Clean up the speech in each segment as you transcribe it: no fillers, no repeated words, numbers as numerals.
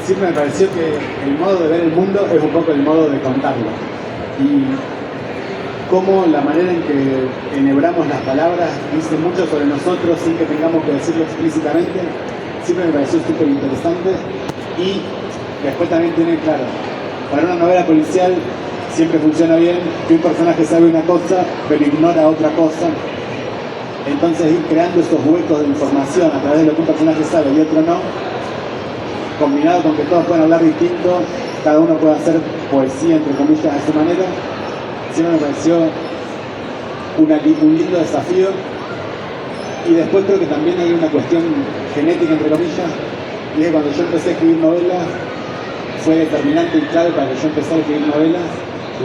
siempre me pareció que el modo de ver el mundo es un poco el modo de contarlo. Y cómo la manera en que enhebramos las palabras dice mucho sobre nosotros sin que tengamos que decirlo explícitamente, siempre me pareció súper interesante. Y después también tiene, claro, para una novela policial siempre funciona bien que un personaje sabe una cosa pero ignora otra cosa. Entonces ir creando esos huecos de información a través de lo que un personaje sabe y otro no, combinado con que todos pueden hablar distinto, cada uno puede hacer poesía entre comillas de su manera, siempre me pareció un lindo desafío. Y después creo que también hay una cuestión genética entre comillas, y es que cuando yo empecé a escribir novelas fue determinante y clave para que yo empezara a escribir novelas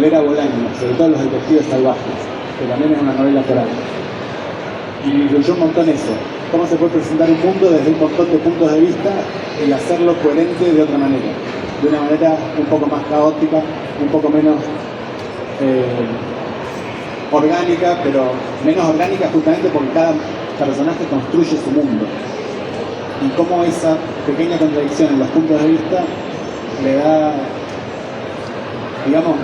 leer a Bolaño, sobre todo Los Detectives Salvajes, que también es una novela coral. Y me influyó un montón eso, cómo se puede presentar un mundo desde un montón de puntos de vista y hacerlo coherente de otra manera, de una manera un poco más caótica, un poco menos orgánica, pero menos orgánica justamente porque cada personaje construye su mundo. Y cómo esa pequeña contradicción en los puntos de vista le da, digamos,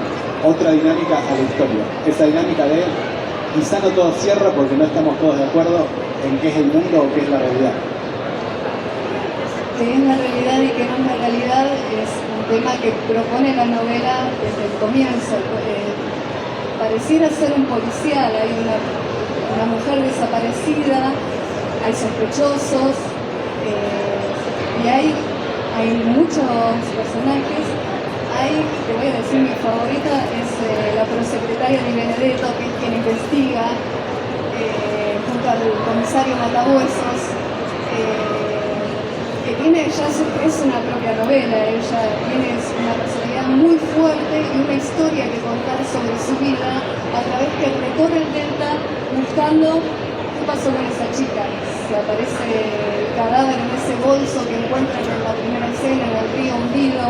otra dinámica a la historia. Esa dinámica de quizá no todo cierra porque no estamos todos de acuerdo en qué es el mundo o qué es la realidad. ¿Qué es la realidad y qué no es la realidad? Es un tema que propone la novela desde el comienzo. Pareciera ser un policial, hay una mujer desaparecida, hay sospechosos, y hay muchos personajes. Te voy a decir, mi favorita es la prosecretaria Di Benedetto, que es quien investiga, junto al comisario Matahuesos, que tiene ya es una propia novela. Ella tiene una personalidad muy fuerte y una historia que contar sobre su vida a través que recorre el delta buscando qué pasó con esa chica. Se aparece el cadáver en ese bolso que encuentran en la primera escena, en el río hundido,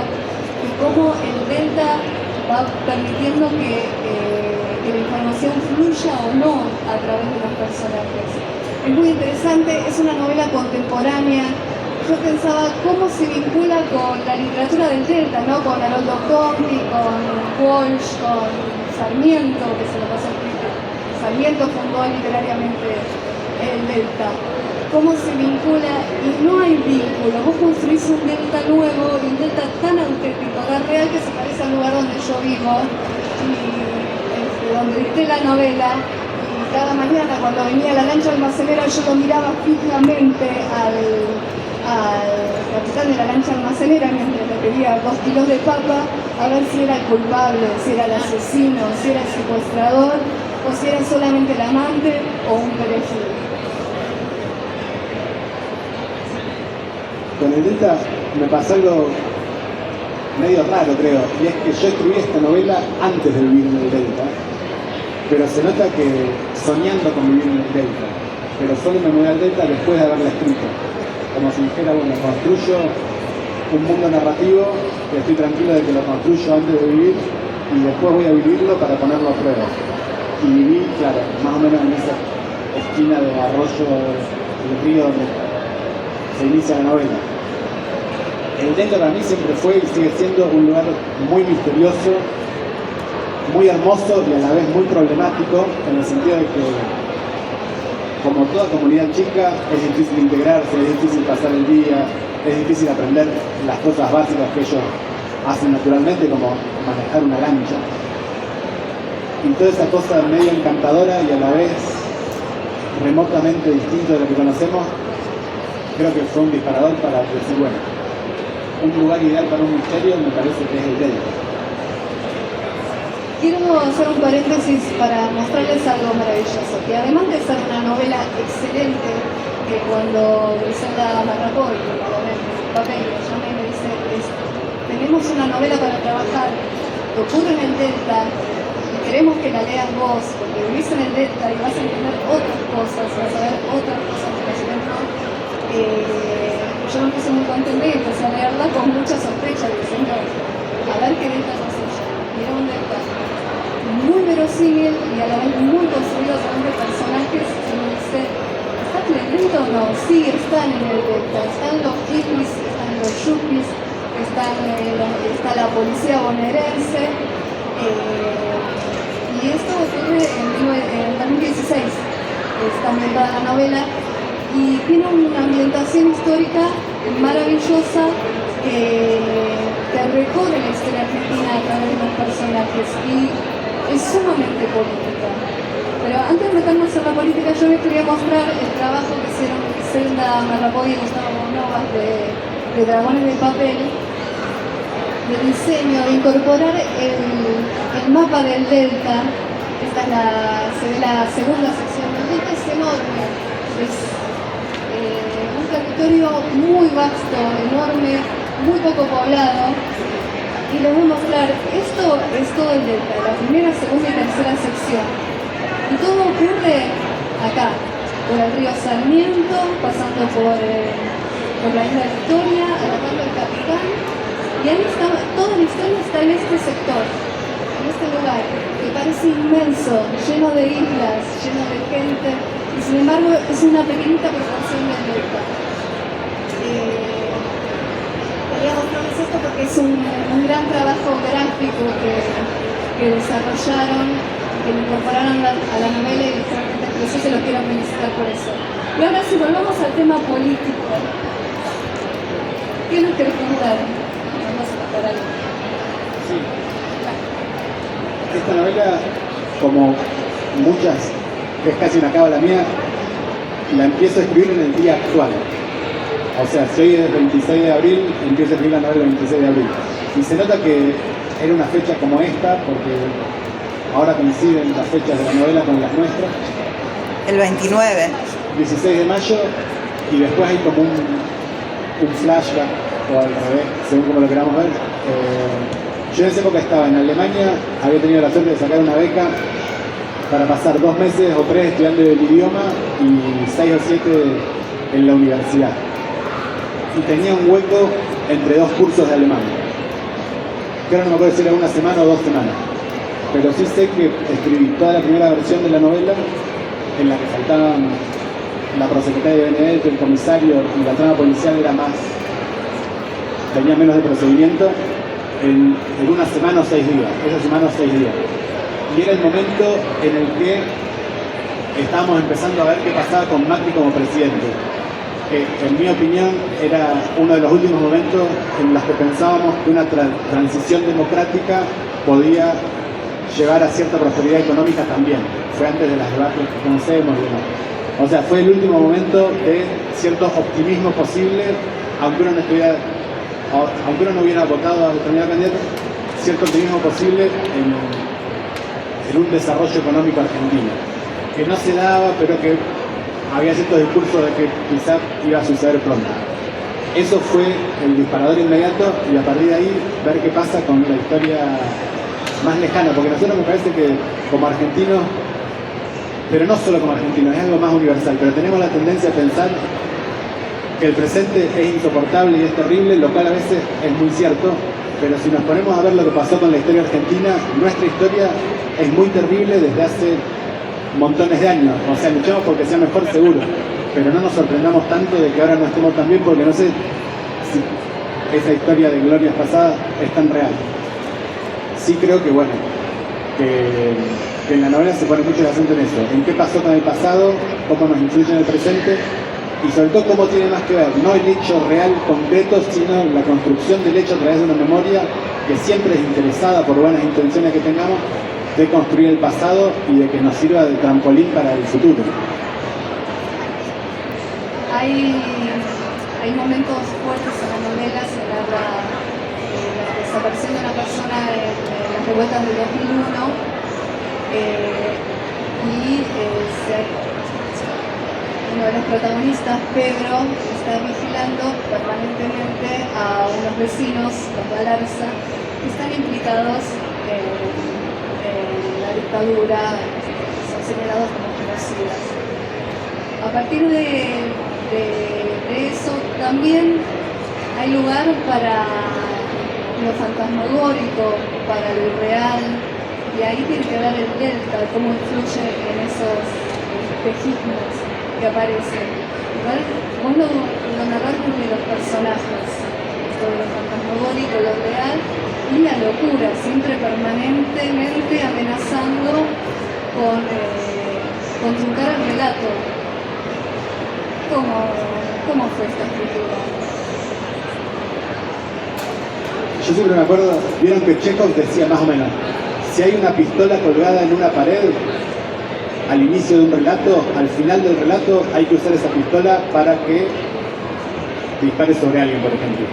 y cómo el delta va permitiendo que la información fluya o no a través de los personajes. Es muy interesante, es una novela contemporánea. Yo pensaba cómo se vincula con la literatura del delta, ¿no? Con Haroldo Conti, con Walsh, con Sarmiento, que se lo pasó escrito. Sarmiento fundó literariamente el delta. Cómo se vincula, y no hay vínculo. Vos construís un delta nuevo y un delta tan auténtico, tan real, que se parece al lugar donde yo vivo y donde dicté la novela. Y cada mañana cuando venía la lancha almacenera yo lo miraba fijamente al capitán de la lancha almacenera mientras le pedía 2 kilos de papa, a ver si era el culpable, si era el asesino, si era el secuestrador o si era solamente el amante o un perejil. Con el delta me pasó algo medio raro, creo, y es que yo escribí esta novela antes de vivir en el delta, pero se nota que soñando con vivir en el delta, pero solo me mudé al delta después de haberla escrito, como si dijera, bueno, construyo un mundo narrativo que estoy tranquilo de que lo construyo antes de vivir y después voy a vivirlo para ponerlo a prueba. Y viví, claro, más o menos en esa esquina de arroyo del río donde se inicia la novela. El delta para mí siempre fue y sigue siendo un lugar muy misterioso, muy hermoso y a la vez muy problemático, en el sentido de que, como toda comunidad chica, es difícil integrarse, es difícil pasar el día, es difícil aprender las cosas básicas que ellos hacen naturalmente, como manejar una lancha. Y toda esa cosa medio encantadora y a la vez remotamente distinto de lo que conocemos, creo que fue un disparador para decir, bueno, un lugar ideal para un misterio me parece que es el delta. Quiero hacer un paréntesis para mostrarles algo maravilloso, que además de ser una novela excelente, que cuando Griselda Marrapoy, que el papel me llama y me dice, tenemos una novela para trabajar, que ocurre en el delta, y queremos que la leas vos, porque vivís en el delta y vas a entender otras cosas, vas a ver otras cosas, por ejemplo, yo me puse muy contenta y empecé a leerla con mucha sospecha, diciendo, a ver qué delta es ella. Y era un delta muy verosímil y a la vez muy construido a través de personajes. Se me dice, ¿están en el delta o no? Sí, están en el delta. Están los hippies, están los yuppies, está la policía bonaerense, y esto ocurre en 2016, está ambientada la novela, y tiene una ambientación histórica maravillosa que recorre la historia argentina a través de los personajes, y es sumamente política. Pero antes de meternos en la política, yo les quería mostrar el trabajo que hicieron Zelda Marrapoy y Gustavo Novas de Dragones de Papel, de diseño, de incorporar el mapa del Delta. Esta se ve la segunda sección. El Delta es enorme, es un territorio muy vasto, enorme, muy poco poblado. Y les voy a mostrar, esto es todo el Delta, la primera, segunda y tercera sección. Y todo ocurre acá, por el río Sarmiento, pasando por la isla Victoria, agarrando el Capitán. Y ahí está, toda la historia está en este sector, en este lugar, que parece inmenso, lleno de islas, lleno de gente, y sin embargo es una pequeñita proporción del Delta. Quería mostrarles esto porque es un gran trabajo gráfico que desarrollaron, que lo incorporaron a la novela, y realmente yo se lo quiero felicitar por eso. Y ahora si volvamos al tema político, ¿qué nos querés contar? Sí. Esta novela, como muchas, que es casi una cábala mía, la empiezo a escribir en el día actual. O sea, si hoy es el 26 de abril, empiezo a escribir la novela el 26 de abril. Y se nota que era una fecha como esta, porque ahora coinciden las fechas de la novela con las nuestras. El 29. 16 de mayo, y después hay como un flashback, o al revés, según como lo queramos ver. Yo en esa época estaba en Alemania, había tenido la suerte de sacar una beca para pasar 2 meses o 3 estudiando el idioma y 6 o 7 en la universidad. Y tenía un hueco entre 2 cursos de alemán. Que ahora no me acuerdo si era 1 semana o 2 semanas. Pero sí sé que escribí toda la primera versión de la novela, en la que faltaban la prosecretaria de Benedetto, el comisario, y la trama policial tenía menos de procedimiento, en 1 semana o 6 días, esa semana o 6 días. Y era el momento en el que estábamos empezando a ver qué pasaba con Macri como presidente, que en mi opinión era uno de los últimos momentos en los que pensábamos que una transición democrática podía llevar a cierta prosperidad económica también. Fue antes de las debates que conocemos y demás. O sea, fue el último momento de cierto optimismo posible, aunque uno no hubiera votado a determinado candidato, cierto optimismo posible en un desarrollo económico argentino, que no se daba, pero que había cierto discurso de que quizás iba a suceder pronto. Eso fue el disparador inmediato, y a partir de ahí ver qué pasa con la historia más lejana, porque nosotros me parece que como argentinos, pero no solo como argentinos, es algo más universal, pero tenemos la tendencia a pensar que el presente es insoportable y es terrible, lo cual a veces es muy cierto, pero si nos ponemos a ver lo que pasó con la historia argentina, nuestra historia es muy terrible desde hace montones de años. O sea, luchamos porque sea mejor, seguro, pero no nos sorprendamos tanto de que ahora no estemos tan bien, porque no sé si esa historia de glorias pasadas es tan real. Sí creo que, bueno, que en la novela se pone mucho el acento en eso, en qué pasó con el pasado, cómo nos influye en el presente, y sobre todo cómo tiene más que ver, no el hecho real concreto, sino la construcción del hecho a través de una memoria que siempre es interesada, por buenas intenciones que tengamos, de construir el pasado y de que nos sirva de trampolín para el futuro. Hay momentos fuertes en la novela, se narra la desaparición de una persona en las revueltas de 2001, uno de los protagonistas, Pedro, está vigilando permanentemente a unos vecinos, los Galarza, que están implicados en la dictadura, son señalados como genocidas. A partir de eso también hay lugar para lo fantasmagórico, para lo irreal, y ahí tiene que ver el Delta, cómo influye en esos espejismos que aparecen. Igual vos lo narrás desde los personajes, esto de lo fantasmagórico, simbólico, lo real y la locura, siempre permanentemente amenazando con truncar el relato. ¿Cómo fue esta escritura? Yo siempre me acuerdo, vieron que Chekhov decía más o menos, si hay una pistola colgada en una pared, al inicio de un relato, al final del relato, hay que usar esa pistola para que dispare sobre alguien, por ejemplo.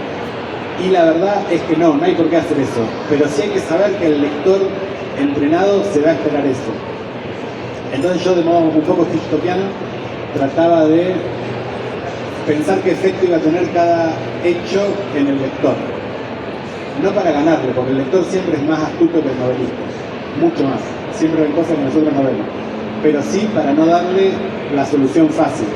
Y la verdad es que no hay por qué hacer eso. Pero sí hay que saber que el lector entrenado se va a esperar eso. Entonces yo, de modo un poco hitchcockiano, trataba de pensar qué efecto iba a tener cada hecho en el lector. No para ganarle, porque el lector siempre es más astuto que el novelista. Mucho más. Siempre ven cosas que nosotros no vemos. Pero sí para no darle la solución fácil,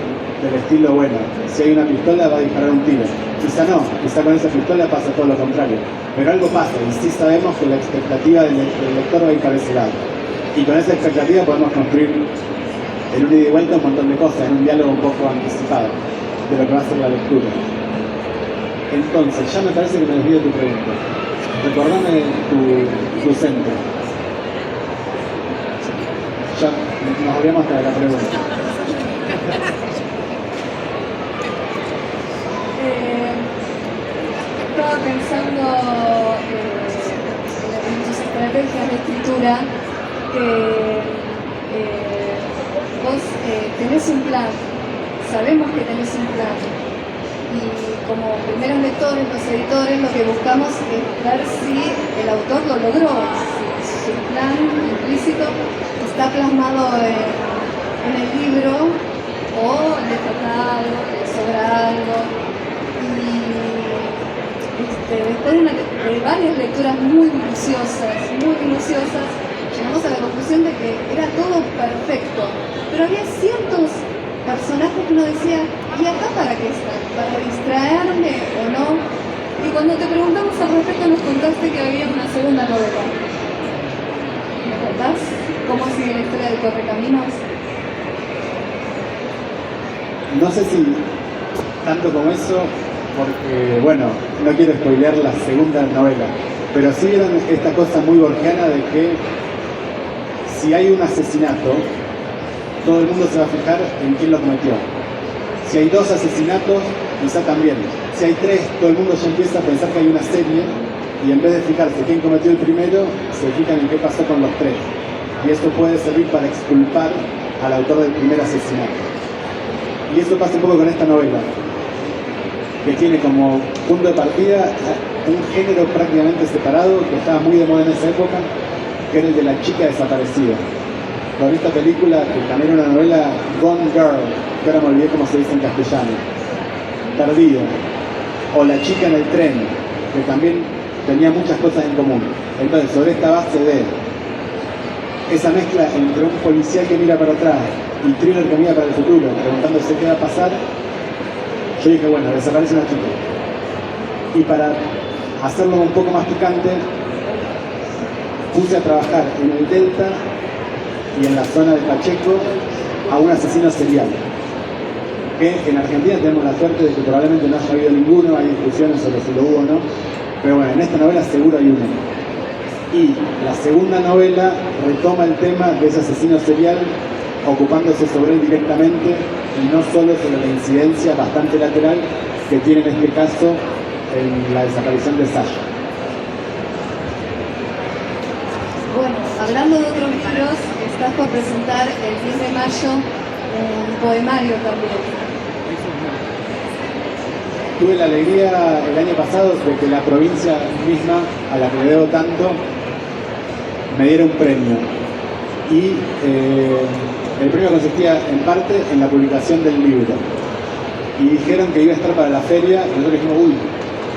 del estilo, bueno, si hay una pistola va a disparar un tiro. Quizá no, quizá con esa pistola pasa todo lo contrario. Pero algo pasa y sí sabemos que la expectativa del lector va a ir para ese lado. Y con esa expectativa podemos construir en un ida y vuelta un montón de cosas, en un diálogo un poco anticipado de lo que va a ser la lectura. Entonces, ya me parece que me desvío de tu pregunta. Recordame tu centro. Ya nos olvidamos hasta de la pregunta. Estaba pensando en tus estrategias de escritura, que vos tenés un plan, sabemos que tenés un plan, y como primeros lectores, los editores, lo que buscamos es ver si el autor lo logró, si su plan implícito está plasmado en el libro o le falta algo, le sobra algo. Y después de varias lecturas muy minuciosas, llegamos a la conclusión de que era todo perfecto, pero había ciertos personajes que uno decía, ¿y acá para qué están? ¿Para distraerme o no? Y cuando te preguntamos al respecto nos contaste que había una segunda novela. ¿Me contás cómo sigue la historia de Correcaminos? No sé si tanto como eso, porque, bueno, no quiero spoilear la segunda novela, pero sí vieron esta cosa muy borgiana de que si hay un asesinato, todo el mundo se va a fijar en quién lo cometió. Si hay 2 asesinatos, quizá también. Si hay 3, todo el mundo ya empieza a pensar que hay una serie y en vez de fijarse quién cometió el primero, se fijan en qué pasó con los 3. Y eso puede servir para exculpar al autor del primer asesinato. Y eso pasa un poco con esta novela, que tiene como punto de partida un género prácticamente separado que estaba muy de moda en esa época, que era el de la chica desaparecida. Con esta película, que también era una novela, Gone Girl, que ahora me olvidé cómo se dice en castellano, Perdido, o La chica en el tren, que también tenía muchas cosas en común. Entonces, sobre esta base de esa mezcla entre un policial que mira para atrás y thriller que mira para el futuro, preguntándose qué va a pasar, yo dije, bueno, desaparece una chica. Y para hacerlo un poco más picante, puse a trabajar en el Delta y en la zona de Pacheco a un asesino serial. Que en Argentina tenemos la suerte de que probablemente no haya habido ninguno, hay discusiones sobre si lo hubo o no, pero bueno, en esta novela seguro hay uno. Y la segunda novela retoma el tema de ese asesino serial, ocupándose sobre él directamente y no solo sobre la incidencia bastante lateral que tiene en este caso en la desaparición de Sasha. Bueno, hablando de otros libros, estás por presentar el 10 de mayo un poemario también. Tuve la alegría el año pasado de que la provincia misma, a la que le debo tanto, me diera un premio. Y el premio consistía en parte en la publicación del libro. Y dijeron que iba a estar para la feria, y nosotros dijimos, uy,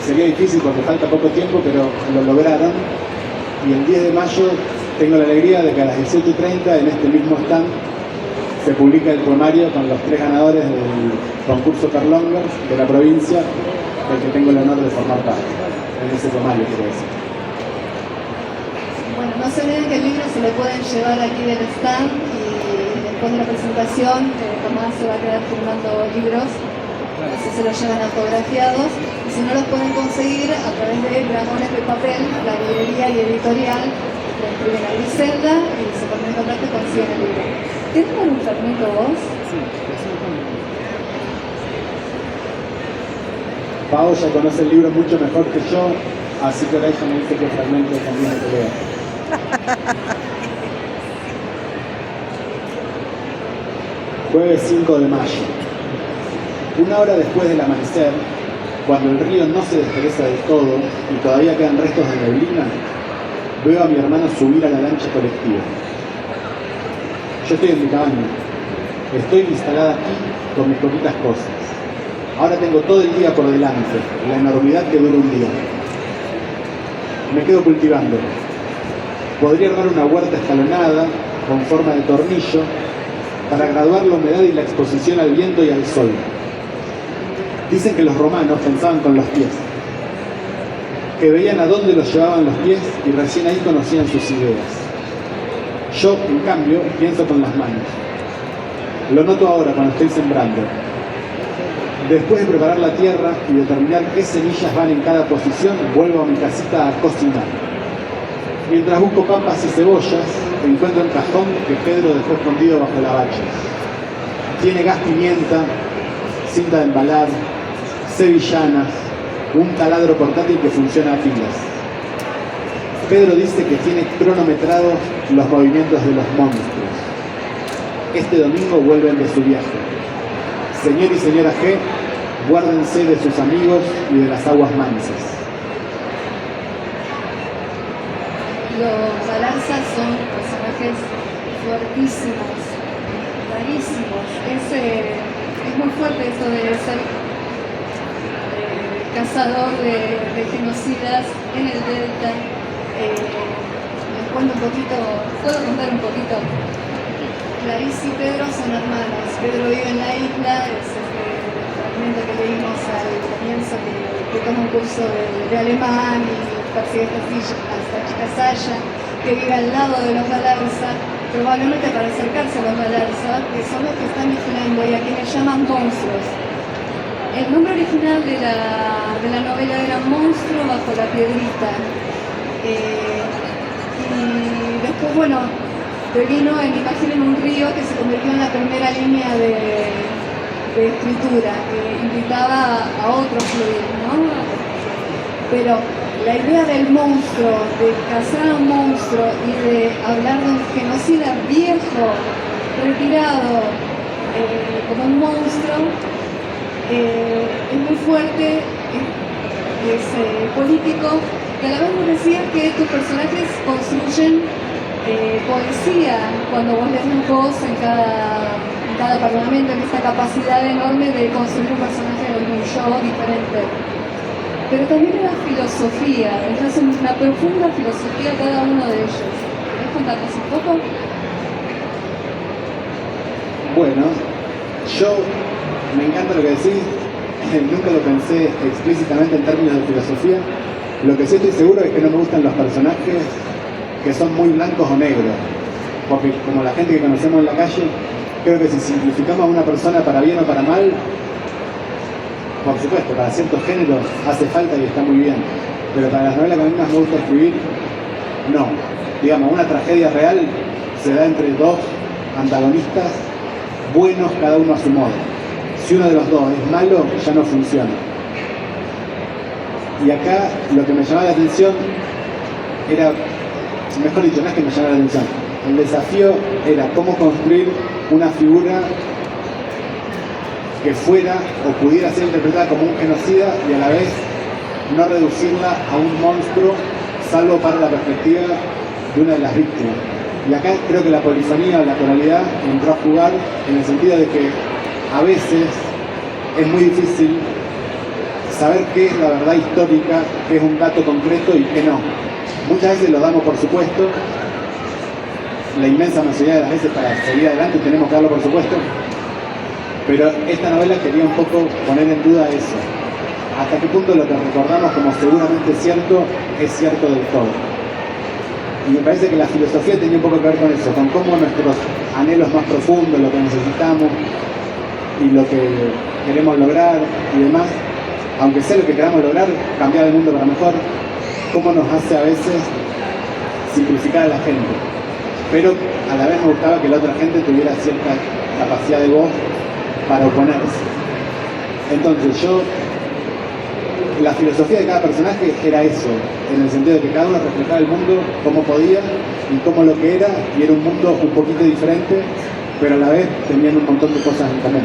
sería difícil porque falta poco tiempo, pero lo lograron. Y el 10 de mayo tengo la alegría de que a las 18:30 en este mismo stand se publica el poemario con los 3 ganadores del concurso Perlonger de la provincia, del que tengo el honor de formar parte, en ese poemario, quiero decir. Bueno, no se olviden que el libro se lo pueden llevar aquí del stand y después de la presentación Tomás se va a quedar firmando libros, así se los llevan autografiados y se si no los pueden conseguir a través de Dragones de Papel, la librería y editorial, lo escriben a Griselda y se ponen en contacto y consiguen el libro. ¿Tienes algún fragmento vos? Pau ya conoce el libro mucho mejor que yo, así que ahora ella me dice qué fragmento también que lea. Jueves 5 de mayo. Una hora después del amanecer, cuando el río no se despereza del todo y todavía quedan restos de neblina, veo a mi hermano subir a la lancha colectiva. Yo estoy en mi cabaña. Estoy instalada aquí con mis poquitas cosas. Ahora tengo todo el día por delante, la enormidad que dura un día. Me quedo cultivando. Podría armar una huerta escalonada, con forma de tornillo, para graduar la humedad y la exposición al viento y al sol. Dicen que los romanos pensaban con los pies, que veían a dónde los llevaban los pies y recién ahí conocían sus ideas. Yo, en cambio, pienso con las manos. Lo noto ahora cuando estoy sembrando. Después de preparar la tierra y determinar qué semillas van en cada posición, vuelvo a mi casita a cocinar. Mientras busco papas y cebollas, encuentro un cajón que Pedro dejó escondido bajo la bacha. Tiene gas pimienta, cinta de embalar, sevillanas, un taladro portátil que funciona a pilas. Pedro dice que tiene cronometrados los movimientos de los monstruos. Este domingo vuelven de su viaje. Señor y señora G, guárdense de sus amigos y de las aguas mansas. Los Galarza son personajes fuertísimos, rarísimos. Es muy fuerte esto de ser cazador de genocidas en el Delta. Les cuento un poquito, puedo contar un poquito. Clarice y Pedro son hermanos. Pedro vive en la isla, es el fragmento que leímos al comienzo, que toma un curso de alemán y persigue a esta chica Saya, que vive al lado de los Galarza, probablemente para acercarse a los Galarza, que son los que están vigilando y a quienes llaman monstruos. El nombre original de la novela era Monstruo bajo la piedrita. Y después, bueno, devino en Imagen en un río, que se convirtió en la primera línea de escritura, que invitaba a otros fluir, ¿no? Pero la idea del monstruo, de cazar a un monstruo y de hablar de un genocida viejo, retirado, como un monstruo, es muy fuerte, es político, y a la vez me decía que tus personajes construyen poesía cuando vos lees un post en cada parlamento, en esta capacidad enorme de construir un personaje de un yo diferente. Pero también era filosofía, entonces una profunda filosofía cada uno de ellos. ¿Querés contarnos un poco? Bueno, yo me encanta lo que decís, nunca lo pensé explícitamente en términos de filosofía. Lo que sí estoy seguro es que no me gustan los personajes que son muy blancos o negros, porque como la gente que conocemos en la calle, creo que si simplificamos a una persona para bien o para mal, por supuesto, para ciertos géneros hace falta y está muy bien, pero para las novelas que a mí más me gusta escribir, no. Digamos, una tragedia real se da entre dos antagonistas buenos, cada uno a su modo. Si uno de los dos es malo, ya no funciona. Y acá lo que me llamaba la atención era, mejor dicho, no es que me llamara la atención, el desafío era cómo construir una figura que fuera o pudiera ser interpretada como un genocida y a la vez no reducirla a un monstruo, salvo para la perspectiva de una de las víctimas. Y acá creo que la polifonía o la tonalidad entró a jugar en el sentido de que a veces es muy difícil saber qué es la verdad histórica, qué es un dato concreto y qué no. Muchas veces lo damos por supuesto, la inmensa mayoría de las veces para seguir adelante tenemos que darlo por supuesto, pero esta novela quería un poco poner en duda eso. Hasta qué punto lo que recordamos como seguramente cierto es cierto del todo. Y me parece que la filosofía tenía un poco que ver con eso, con cómo nuestros anhelos más profundos, lo que necesitamos y lo que queremos lograr y demás, aunque sea lo que queramos lograr, cambiar el mundo para mejor, cómo nos hace a veces simplificar a la gente. Pero a la vez me gustaba que la otra gente tuviera cierta capacidad de voz para oponerse. Entonces la filosofía de cada personaje era eso, en el sentido de que cada uno reflejaba el mundo como podía y como lo que era, y era un mundo un poquito diferente, pero a la vez tenían un montón de cosas en común.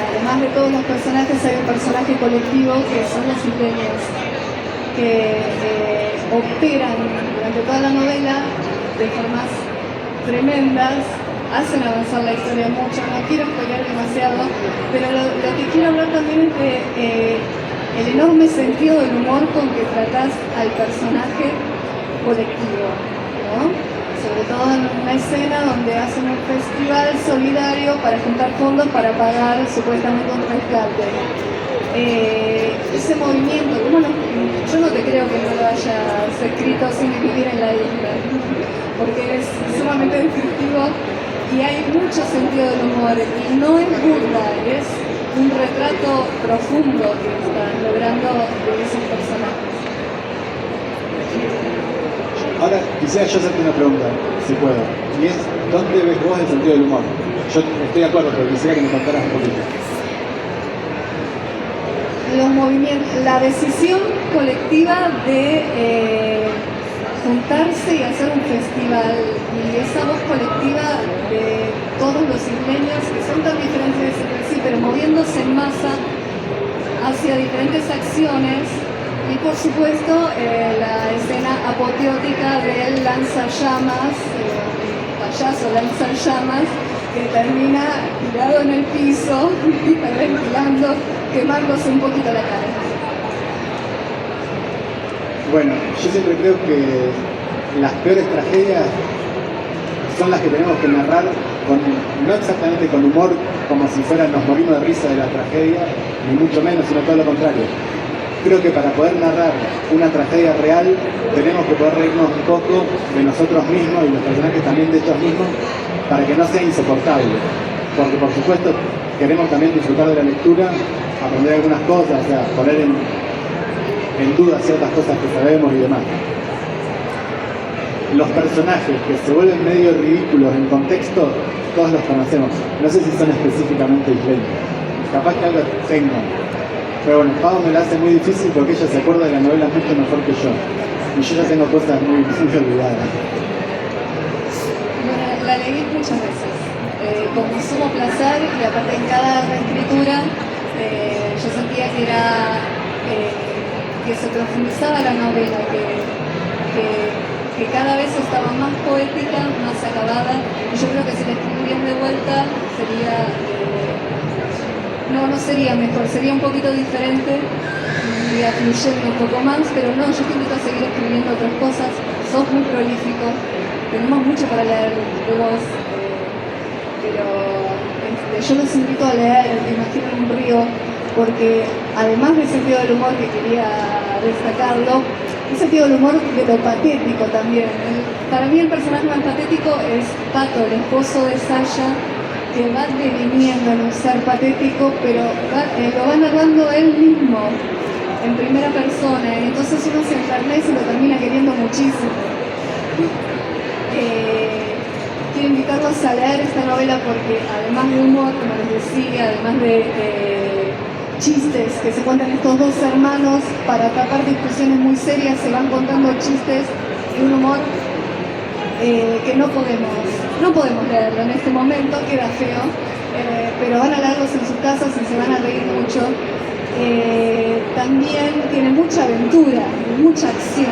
Además de todos los personajes, hay un personaje colectivo que son los isleños, que operan durante toda la novela de formas tremendas, hacen avanzar la historia mucho. No quiero spoilear demasiado, pero lo que quiero hablar también es de el enorme sentido del humor con que tratás al personaje colectivo, ¿no? Sobre todo en una escena donde hacen un festival solidario para juntar fondos para pagar supuestamente un rescate. Ese movimiento, yo no te creo que no lo hayas escrito sin vivir en la isla, porque es sumamente descriptivo y hay mucho sentido del humor y no es burla, es un retrato profundo que están logrando de esos personajes. Ahora quisiera yo hacerte una pregunta, si puedo, y es, ¿dónde ves vos el sentido del humor? Yo estoy de acuerdo, pero quisiera que me contaras un poquito. Los movimientos, la decisión colectiva de juntarse y hacer un festival, y esa voz colectiva de todos los isleños que son tan diferentes entre sí, pero moviéndose en masa hacia diferentes acciones, y por supuesto la escena apoteótica del lanzallamas, payaso lanzallamas, que termina tirado en el piso, hiperventilando, quemándose un poquito la cara. Bueno, yo siempre creo que las peores tragedias son las que tenemos que narrar no exactamente con humor, como si nos morimos de risa de la tragedia, ni mucho menos, sino todo lo contrario. Creo que para poder narrar una tragedia real tenemos que poder reírnos un poco de nosotros mismos y los personajes también de ellos mismos, para que no sea insoportable. Porque por supuesto queremos también disfrutar de la lectura, aprender algunas cosas, o sea, poner en duda ciertas cosas que sabemos y demás. Los personajes que se vuelven medio ridículos en contexto, todos los conocemos. No sé si son específicamente isleños. Capaz que algo tengan. Pero bueno, Pau me la hace muy difícil porque ella se acuerda de la novela mucho mejor que yo. Y yo ya tengo cosas muy olvidadas. Bueno, la leí muchas veces, con sumo placer, y aparte en cada reescritura yo sentía que era que se profundizaba la novela, que cada vez estaba más poética, más acabada, y yo creo que si la escribían de vuelta sería no sería mejor, sería un poquito diferente, iría fluyendo un poco más, pero no, yo te invito a seguir escribiendo otras cosas, sos muy prolífico, tenemos mucho para leer de vos, pero yo los invito a leer Imaginen un río, porque además del sentido del humor que quería destacarlo, un sentido del humor de lo patético también. Para mí el personaje más patético es Pato, el esposo de Sasha, que va deviniendo en un ser patético, pero lo va narrando él mismo, en primera persona, y entonces uno se enternece y lo termina queriendo muchísimo. Quiero invitarlos a leer esta novela porque además de humor, como les decía, además de chistes que se cuentan estos dos hermanos para tapar discusiones muy serias, se van contando chistes y un humor que no podemos leerlo en este momento, queda feo, pero van a leerlos en sus casas y se van a reír mucho. También tiene mucha aventura, mucha acción,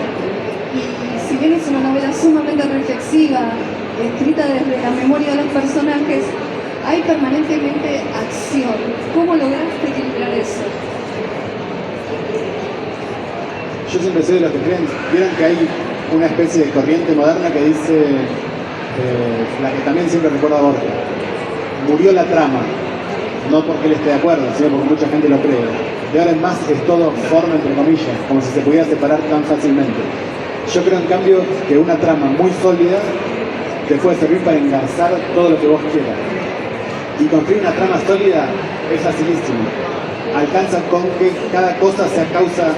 y si bien es una novela sumamente reflexiva, escrita desde la memoria de los personajes, hay permanentemente acción. ¿Cómo lograste equilibrar eso? Yo siempre soy de los que vieron que hay una especie de corriente moderna que dice, la que también siempre recuerda a Borges, murió la trama, no porque él esté de acuerdo, sino porque mucha gente lo cree. De ahora en más es todo forma, entre comillas, como si se pudiera separar tan fácilmente. Yo creo en cambio que una trama muy sólida te puede servir para engarzar todo lo que vos quieras. Y construir una trama sólida es facilísimo. Alcanza con que cada cosa sea causa,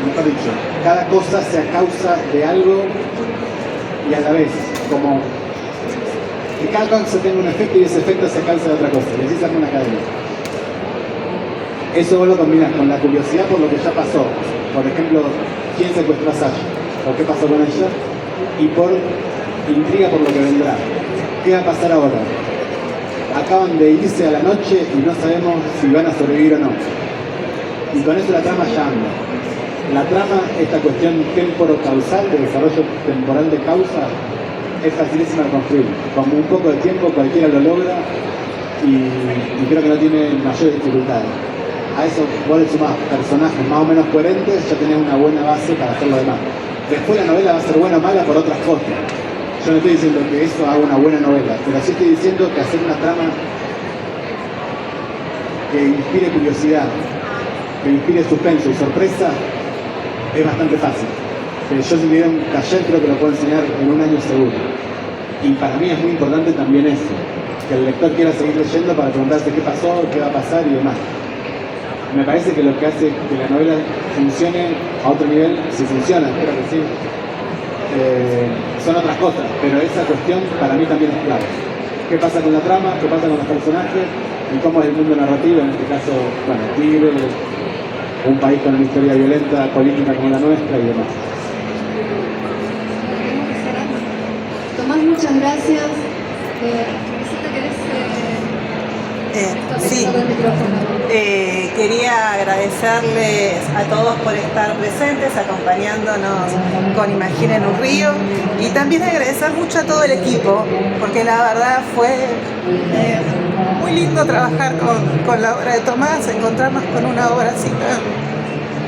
mejor dicho, cada cosa sea causa de algo y a la vez, como que cada cosa tenga un efecto y ese efecto sea causa de otra cosa, y así se arma una cadena. Eso vos lo combinas con la curiosidad por lo que ya pasó. Por ejemplo, ¿quién secuestró a Sasha? ¿O qué pasó con ella? Y por intriga por lo que vendrá. ¿Qué va a pasar ahora? Acaban de irse a la noche y no sabemos si van a sobrevivir o no. Y con eso la trama ya anda. La trama, esta cuestión temporo-causal, de desarrollo temporal de causa, es facilísima de construir. Con un poco de tiempo cualquiera lo logra y creo que no tiene mayores dificultades. A eso vos le sumás personajes más o menos coherentes, ya tenés una buena base para hacer lo demás. Después la novela va a ser buena o mala por otras cosas. Yo no estoy diciendo que eso haga una buena novela, pero sí estoy diciendo que hacer una trama que inspire curiosidad, que inspire suspenso y sorpresa, es bastante fácil. Yo si tuviera un taller creo que lo puedo enseñar en un año seguro. Y para mí es muy importante también eso, que el lector quiera seguir leyendo para preguntarse qué pasó, qué va a pasar y demás. Me parece que lo que hace que la novela funcione a otro nivel, si funciona, espero que sí, son otras cosas, pero esa cuestión para mí también es clave. ¿Qué pasa con la trama? ¿Qué pasa con los personajes? ¿Y cómo es el mundo narrativo? En este caso, bueno, Tigre, un país con una historia violenta, política como la nuestra y demás. Tomás, muchas gracias. ¿Querés sí, quería agradecerles a todos por estar presentes, acompañándonos con Imaginen un río, y también agradecer mucho a todo el equipo, porque la verdad fue muy lindo trabajar con la obra de Tomás, encontrarnos con una obra así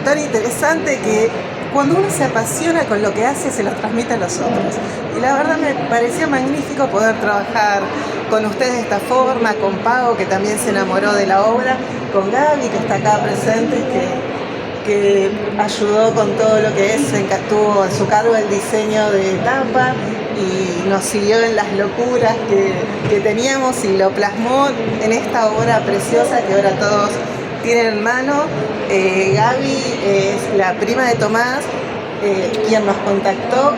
tan interesante que cuando uno se apasiona con lo que hace, se lo transmite a los otros. Y la verdad me parecía magnífico poder trabajar con ustedes de esta forma, con Pau, que también se enamoró de la obra, con Gaby, que está acá presente, que ayudó con todo lo que es, tuvo a su cargo el diseño de tapa y nos siguió en las locuras que teníamos y lo plasmó en esta obra preciosa que ahora todos tienen en mano. Gaby es la prima de Tomás, quien nos contactó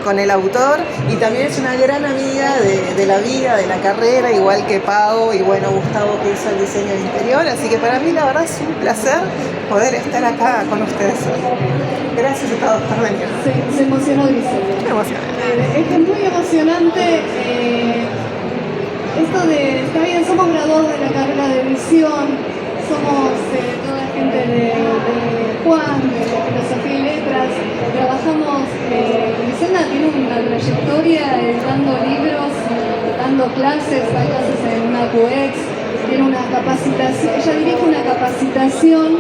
con el autor, y también es una gran amiga de la vida, de la carrera, igual que Pau y bueno, Gustavo, que hizo el diseño del interior. Así que para mí la verdad es un placer poder estar acá con ustedes hoy. Gracias a todos por venir. Se emocionó Grisel. Me emocioné. Es que es muy emocionante esto de, está bien, somos graduados de la carrera de edición, somos toda la gente de Juan, de Filosofía y Letras, trabajamos, Griselda tiene una trayectoria dando libros, dando clases, da clases en una QX, tiene una capacitación, ella dirige una capacitación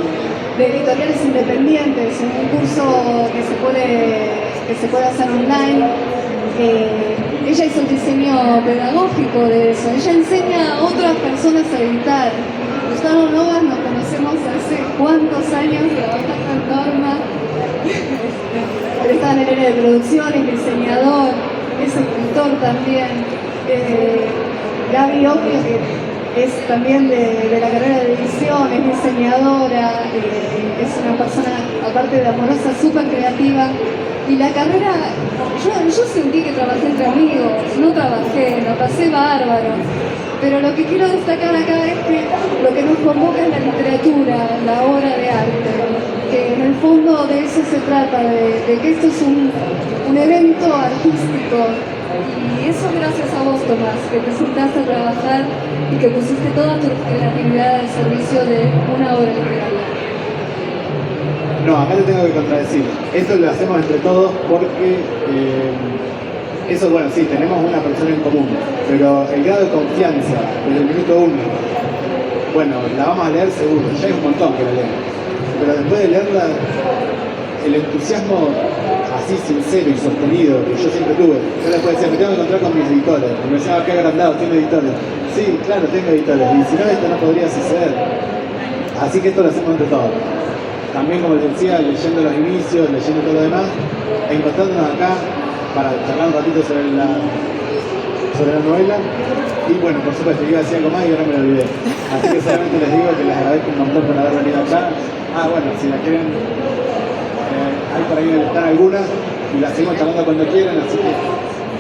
de editoriales independientes, un curso que se puede hacer online. Ella hizo el diseño pedagógico de eso, ella enseña a otras personas a editar. Gustavo Novas nos conocemos hace cuántos años trabajando en Norma. Él estaba en el área de producción, es diseñador, es escritor también. Gaby Occhio, que es también de la carrera de edición, es diseñadora, es una persona, aparte de amorosa, súper creativa. Y la carrera, yo sentí que trabajé entre amigos, no trabajé, la pasé bárbaro. Pero lo que quiero destacar acá es que lo que nos convoca es la literatura, la obra de arte, que en el fondo de eso se trata, de que esto es un evento artístico. Y eso gracias a vos, Tomás, que te sentaste a trabajar y que pusiste toda tu creatividad al servicio de una obra literaria. No, acá te tengo que contradecir. Esto lo hacemos entre todos porque eso, bueno, sí, tenemos una persona en común, pero el grado de confianza desde el minuto uno, bueno, la vamos a leer seguro, ya hay un montón que la leemos, pero después de leerla, el entusiasmo así sincero y sostenido que yo siempre tuve, yo después decía, me tengo que encontrar con mis editores, y me decía, qué agrandado, tiene editores. Sí, claro, tengo editores, y si no, esto no podría suceder. Así que esto lo hacemos entre todos. También, como les decía, leyendo los inicios, leyendo todo lo demás, encontrándonos acá para charlar un ratito sobre la novela. Y bueno, por supuesto, iba a decir algo más y ahora me lo olvidé. Así que solamente les digo que les agradezco un montón por haber venido acá. Bueno, si la quieren, hay por ahí están algunas y las seguimos charlando cuando quieran, así que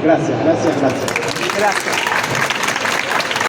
gracias. Gracias.